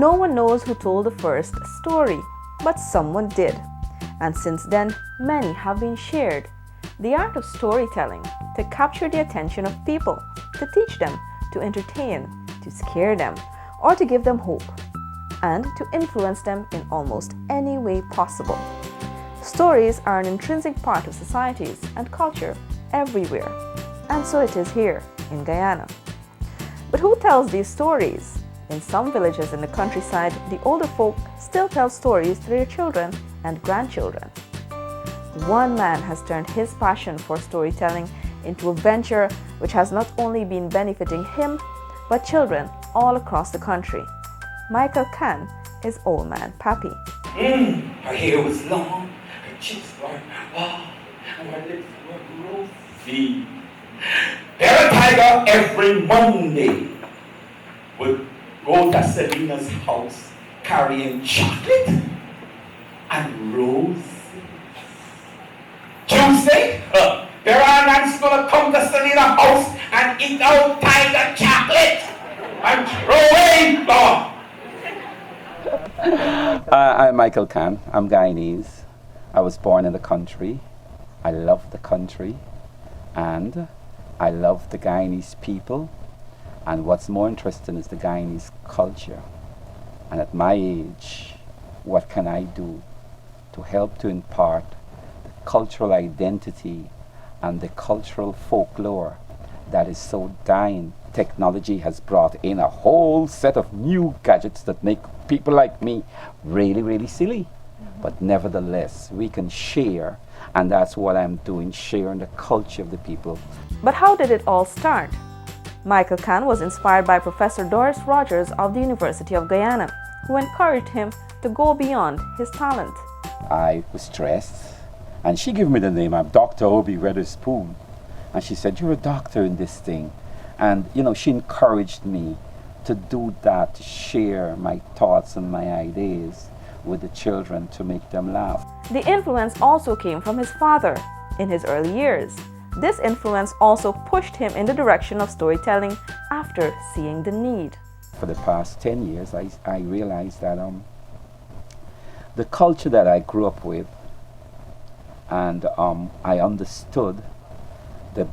No one knows who told the first story, but someone did. And since then, many have been shared. The art of storytelling, to capture the attention of people, to teach them, to entertain, to scare them, or to give them hope, and to influence them in almost any way possible. Stories are an intrinsic part of societies and culture everywhere, and so it is here in Guyana. But who tells these stories? In some villages in the countryside, the older folk still tell stories to their children and grandchildren. One man has turned his passion for storytelling into a venture which has not only been benefiting him, but children all across the country. Michael Can is Old Man Pappie. Her hair was long, her cheeks were wow, and her lips were rosy. There a tiger every Monday would go to Selina's house carrying chocolate and roses. Tuesday, there are nuns gonna come to Selina's house and eat out tiger chocolate and throw away flour. I'm Michael Can. I'm Guyanese. I was born in the country. I love the country, and I love the Guyanese people. And what's more interesting is the Guyanese culture. And at my age, what can I do to help to impart the cultural identity and the cultural folklore that is so dying? Technology has brought in a whole set of new gadgets that make people like me really, really silly. But nevertheless, we can share, and that's what I'm doing, sharing the culture of the people. But how did it all start? Michael Can was inspired by Professor Doris Rogers of the University of Guyana, who encouraged him to go beyond his talent. I was stressed, and she gave me the name. I'm Dr. Obi Weatherspoon. And she said, you're a doctor in this thing. And, you know, she encouraged me to do that, to share my thoughts and my ideas with the children to make them laugh. The influence also came from his father in his early years. This influence also pushed him in the direction of storytelling after seeing the need. For the past 10 years, I realized that the culture that I grew up with, and I understood the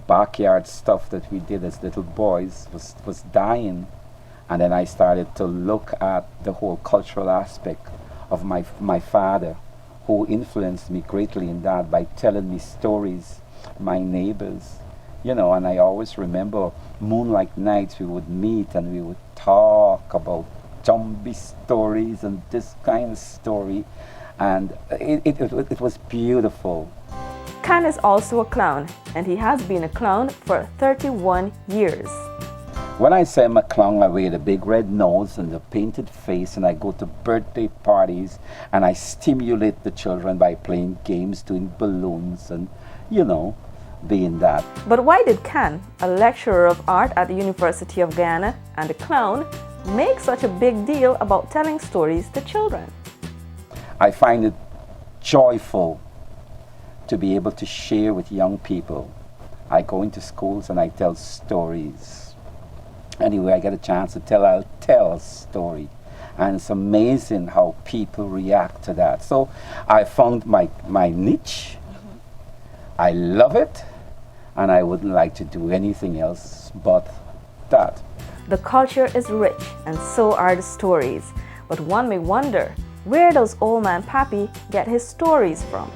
backyard stuff that we did as little boys was dying. And then I started to look at the whole cultural aspect of my father, who influenced me greatly in that by telling me stories, my neighbors, and I always remember moonlight nights we would meet and we would talk about zombie stories and this kind of story, and it was beautiful. Can is also a clown, and he has been a clown for 31 years. When I say I'm a clown, I wear the big red nose and the painted face, and I go to birthday parties and I stimulate the children by playing games, doing balloons, and being that. But why did Can, a lecturer of art at the University of Guyana and a clown, make such a big deal about telling stories to children? I find it joyful to be able to share with young people. I go into schools and I tell stories. Anyway, I get a chance to tell, I'll tell a story. And it's amazing how people react to that. So I found my niche. I love it. And I wouldn't like to do anything else but that. The culture is rich, and so are the stories. But one may wonder, where does Old Man Pappie get his stories from?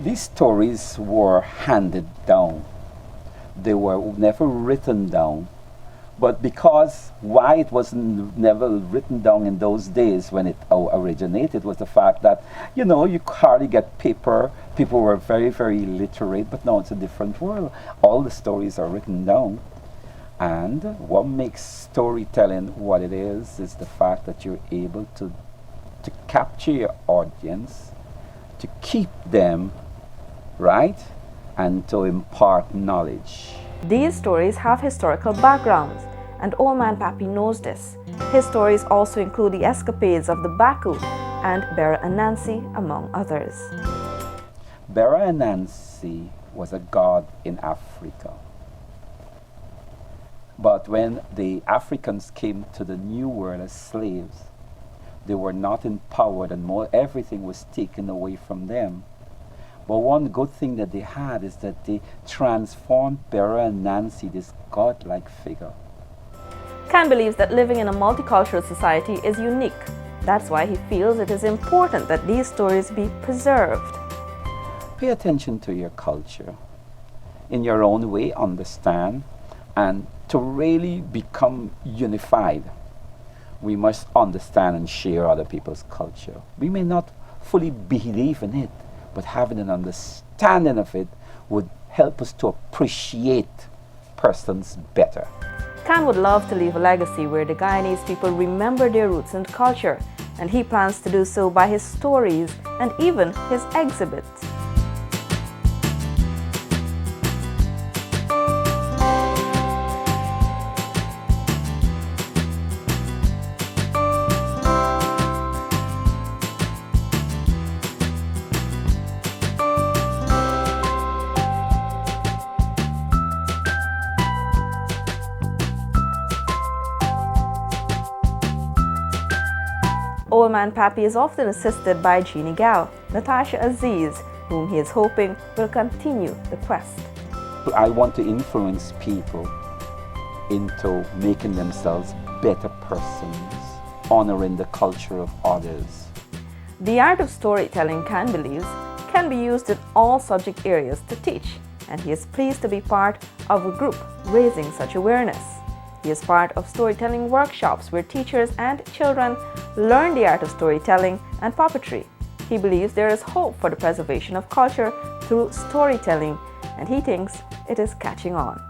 These stories were handed down. They were never written down. But because why it wasn't never written down in those days when it originated was the fact that, you hardly get paper. People were very, very illiterate, but now it's a different world. All the stories are written down. And what makes storytelling what it is the fact that you're able to capture your audience, to keep them, right, and to impart knowledge. These stories have historical backgrounds, and Old Man Pappie knows this. His stories also include the escapades of the Baku and Bera Anansi, among others. Bera Anansi was a god in Africa. But when the Africans came to the New World as slaves, they were not empowered and more everything was taken away from them. But one good thing that they had is that they transformed Bera and Nancy, this godlike figure. Can believes that living in a multicultural society is unique. That's why he feels it is important that these stories be preserved. Pay attention to your culture. In your own way, understand, and to really become unified, we must understand and share other people's culture. We may not fully believe in it, but having an understanding of it would help us to appreciate persons better. Can would love to leave a legacy where the Guyanese people remember their roots and culture, and he plans to do so by his stories and even his exhibits. Old Man Pappie is often assisted by Jeannie Gal, Natasha Aziz, whom he is hoping will continue the quest. I want to influence people into making themselves better persons, honoring the culture of others. The art of storytelling, Can believes, can be used in all subject areas to teach, and he is pleased to be part of a group raising such awareness. He is part of storytelling workshops where teachers and children learn the art of storytelling and puppetry. He believes there is hope for the preservation of culture through storytelling, and he thinks it is catching on.